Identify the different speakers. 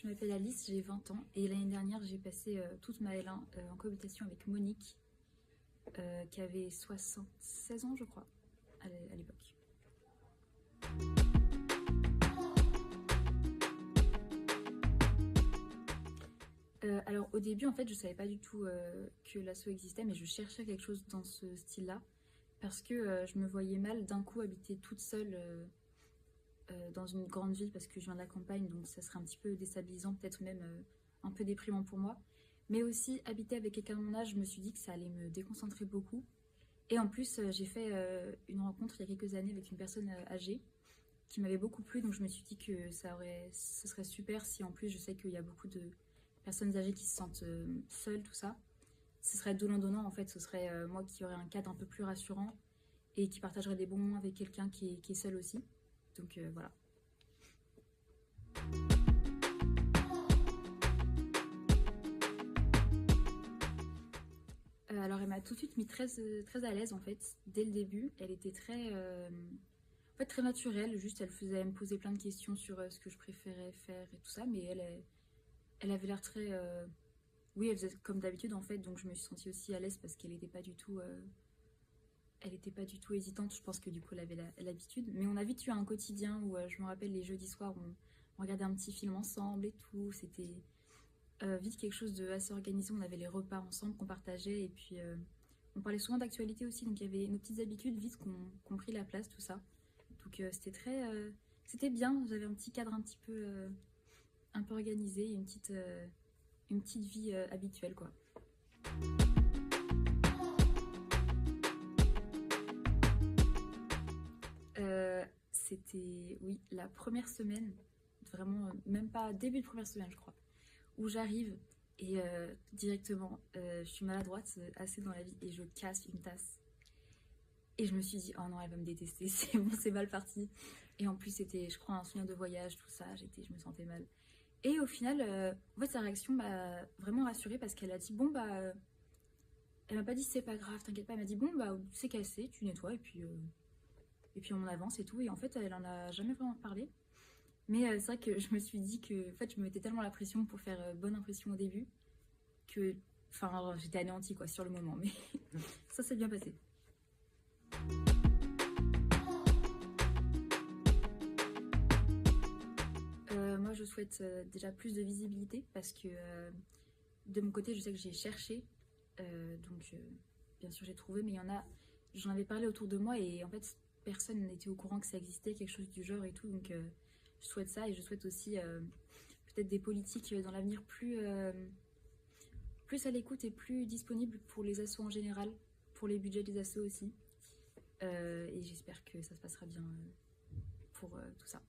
Speaker 1: je m'appelle Alice, j'ai 20 ans et l'année dernière j'ai passé toute ma L1 en cohabitation avec Monique qui avait 76 ans je crois à l'époque. Alors au début en fait je savais pas du tout que l'asso existait, mais je cherchais quelque chose dans ce style là parce que je me voyais mal d'un coup habiter toute seule dans une grande ville, parce que je viens de la campagne, donc ça serait un petit peu déstabilisant, peut-être même un peu déprimant pour moi. Mais aussi, habiter avec quelqu'un de mon âge, je me suis dit que ça allait me déconcentrer beaucoup. Et en plus, j'ai fait une rencontre il y a quelques années avec une personne âgée qui m'avait beaucoup plu, donc je me suis dit que ce serait super si en plus je sais qu'il y a beaucoup de personnes âgées qui se sentent seules, tout ça. Ce serait donnant-donnant, en fait, ce serait moi qui aurais un cadre un peu plus rassurant et qui partagerait des bons moments avec quelqu'un qui est seul aussi. Donc voilà. Alors elle m'a tout de suite mis très à l'aise en fait, dès le début. Elle était en fait, très naturelle, juste elle me posait plein de questions sur ce que je préférais faire et tout ça, mais elle avait l'air très... Oui, elle faisait comme d'habitude en fait, donc je me suis sentie aussi à l'aise parce qu'elle n'était pas du tout... Elle n'était pas du tout hésitante, je pense que du coup elle avait l'habitude. Mais on a vite eu un quotidien où je me rappelle les jeudis soirs, on regardait un petit film ensemble et tout, c'était... vite quelque chose de assez organisé, on avait les repas ensemble qu'on partageait et puis on parlait souvent d'actualité aussi, donc il y avait nos petites habitudes vite qu'on pris la place, tout ça. Donc c'était bien, j'avais un petit cadre un peu organisé, une petite vie habituelle quoi. C'était, oui, la première semaine, vraiment, même pas début de première semaine je crois, où j'arrive et directement, je suis maladroite assez dans la vie et je casse une tasse. Et je me suis dit, oh non, elle va me détester, c'est bon, c'est mal parti. Et en plus, c'était, je crois, un souvenir de voyage, tout ça, je me sentais mal. Et au final, en fait, sa réaction m'a vraiment rassurée parce qu'elle a dit, bon, bah, elle m'a pas dit, c'est pas grave, t'inquiète pas, elle m'a dit, bon, bah, c'est cassé, tu nettoies, et puis on avance et tout. Et en fait, elle en a jamais vraiment parlé. Mais c'est vrai que je me suis dit que, en fait, je me mettais tellement la pression pour faire bonne impression au début que, enfin, j'étais anéantie, quoi, sur le moment. Mais ça s'est bien passé. Moi, je souhaite déjà plus de visibilité parce que de mon côté, je sais que j'ai cherché, donc bien sûr j'ai trouvé, mais il y en a, j'en avais parlé autour de moi et en fait personne n'était au courant que ça existait, quelque chose du genre et tout, donc je souhaite ça et je souhaite aussi peut-être des politiques dans l'avenir plus à l'écoute et plus disponibles pour les assos en général, pour les budgets des assos aussi, et j'espère que ça se passera bien pour tout ça.